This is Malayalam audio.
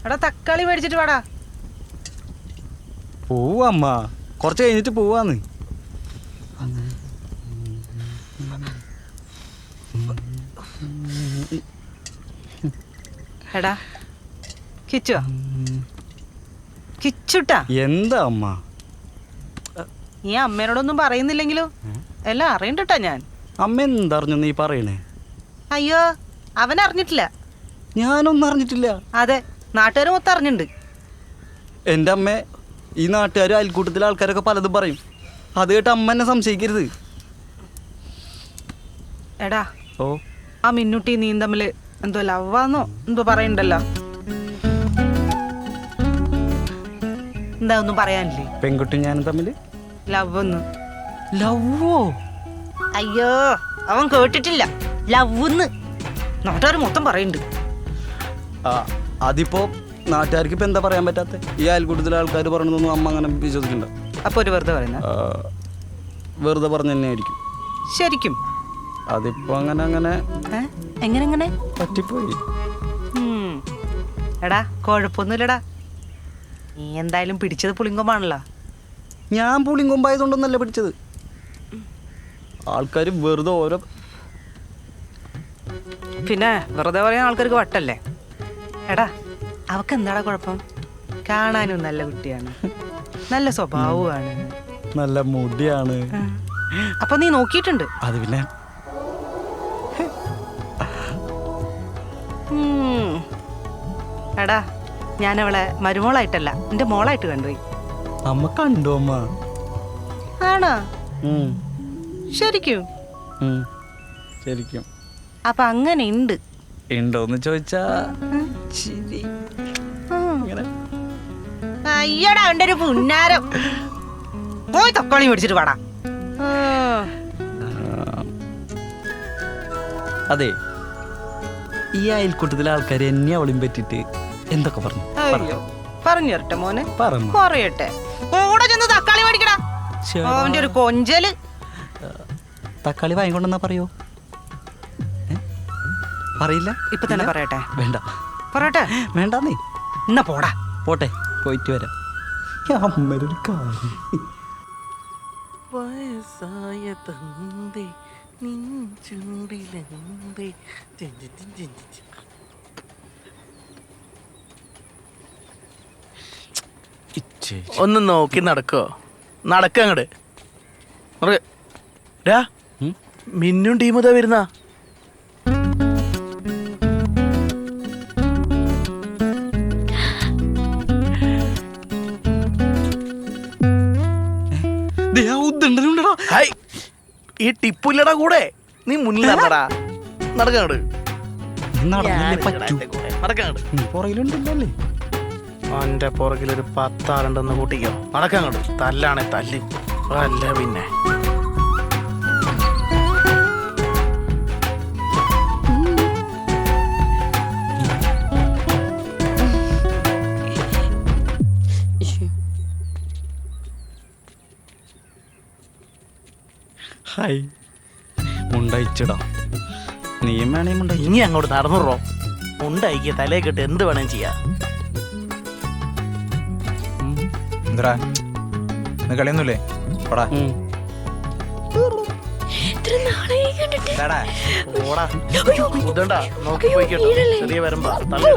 എടാ തക്കാളി മേടിച്ചിട്ട് വാടാ. പോവമ്മ, കുറച്ച് കഴിഞ്ഞിട്ട് പോവാന്ന്. എടാ കിച്ചു, കിച്ചുട്ടാ. എന്താ അമ്മ? നീ അമ്മേനോടൊന്നും പറയുന്നില്ലെങ്കിലോ? എല്ലാം അറിയണ്ടട്ടാ ഞാൻ. അമ്മ എന്തറിഞ്ഞു നീ പറയണേ? അയ്യോ, അവൻ അറിഞ്ഞിട്ടില്ല. ഞാനൊന്നും അറിഞ്ഞിട്ടില്ല. അതെ, നാട്ടുകാർ മൊത്തം അറിഞ്ഞിട്ടുണ്ട്. എൻ്റെ അമ്മ, ഈ നാട്ടുകാരും അയൽക്കൂട്ടത്തിലെ ആൾക്കാരൊക്കെ പലതും പറയും. അത് കേട്ട് അമ്മ എന്നെ സംശയിക്കരുത്. എടാ, ഓ, ആ മിന്നുട്ടി നീ തമ്മിൽ എന്തോ ലവാന്നോ എന്തോ പറയണ്ടല്ലോ. എന്താ ഒന്നും പറയാനില്ലേ? പെൺകുട്ടി ഞാനും തമ്മില് ലവ്ന്ന്. ലവ്വോ? അയ്യോ, അവൻ കേട്ടിട്ടില്ല. ലവ്ന്ന് നാട്ടുകാർ മൊത്തം പറയുന്നുണ്ട്. അതിപ്പോ നാട്ടുകാർക്ക് ഇപ്പൊ എന്താ പറയാൻ പറ്റാത്ത? ഈ അയൽക്കൂട്ടത്തിലെ ആൾക്കാർ പറയണതൊന്നും അമ്മ അങ്ങനെ വിശ്വസിക്കണ്ട. അപ്പൊ ഒരു വെറുതെ പറയുന്ന? വെറുതെ പറഞ്ഞു തന്നെ ആയിരിക്കും. ശരിക്കും അതിപ്പോ അങ്ങനെ എങ്ങനെ പറ്റിപ്പോയി. എടാ കുഴപ്പമൊന്നുമില്ലടാ. നീ എന്തായാലും പിടിച്ചത് പുളിങ്കൊമ്പാണല്ലോ. ഞാൻ പുളിങ്കൊമ്പായതുകൊണ്ടൊന്നല്ല പിടിച്ചത്. ആൾക്കാർ വെറുതെ ഓരോ, പിന്നെ വെറുതെ പറയാൻ ആൾക്കാർക്ക് വട്ടല്ലേ. എടാ, അവക്ക് എന്താടാ കുഴപ്പം? കാണാനും നല്ല കുട്ടിയാണ്, നല്ല സ്വഭാവമാണ്, നല്ല മുടിയാണ്. അപ്പൊ നീ നോക്കിയിട്ടുണ്ട്? അത് പിന്നെ എടാ, ഞാനവളെ മരുമോളായിട്ടല്ല എന്റെ മോളായിട്ട് കണ്ടുപോയി. അമ്മ കണ്ടു അമ്മ? ആണോ? ശരിക്കും? ശരിക്കും. അപ്പൊ അങ്ങനെ ഉണ്ട് ഉണ്ടോന്ന് ചോദിച്ചാ അയ്യടാ എന്റെ ഒരു പുന്നാരം. പോയി തക്കാളി മേടിച്ചിട്ട് പാടാ. അതെ, ഈ അയൽക്കൂട്ടത്തിലെ ആൾക്കാർ എന്നെ അവളിയും പറ്റിട്ട് എന്തൊക്കെ പറഞ്ഞു? പറഞ്ഞു തരട്ടെ മോനെ, പറഞ്ഞു പറയട്ടെ. കൂടെ ചെന്ന് തക്കാളി മേടിക്കടാ. അവന്റെ ഒരു കൊഞ്ചല്. തക്കാളി വാങ്ങിക്കൊണ്ടെന്നാ പറയോ? പറയില്ല? ഇപ്പൊ തന്നെ പറയട്ടെ? വേണ്ട. പറയട്ടെ? വേണ്ട. നീ എന്നാ പോടാ. പോട്ടെ, പോയിട്ട് വരാം. അമ്മരൊരു കാര്യം. വയസ്സായ തന്തേ നിൻചൂടിലെന്തേ. ഒന്ന് നോക്കി നടക്കോ? നടക്കങ്ങട്. മിന്നും ടീമുതാ വരുന്ന. ഈ ടിപ്പില്ലടാ കൂടെ. നീ മുന്നിൽ നടക്കടാ. നടക്കങ്ങട്. പുറകിലുണ്ടല്ലേ? അവന്റെ പുറകിലൊരു 10 ആളുണ്ടെന്ന് കൂട്ടിക്കോ. നടക്കങ്ങട്. തല്ലാണെ തല്ല്. അല്ല പിന്നെ ഹായ്, മുണ്ടയിച്ചിടാം. നീയും വേണേ മുണ്ട. ഇനി അങ്ങോട്ട് നടന്നുറോ. മുണ്ടയിക്ക് തലേ കെട്ട് എന്ത് വേണേം ചെയ്യാം. എന്താ കളിയൊന്നുമില്ലേ? പടാ നോക്കി പോയിക്കോട്ടോ. ചെറിയ വരുമ്പോ തള്ളി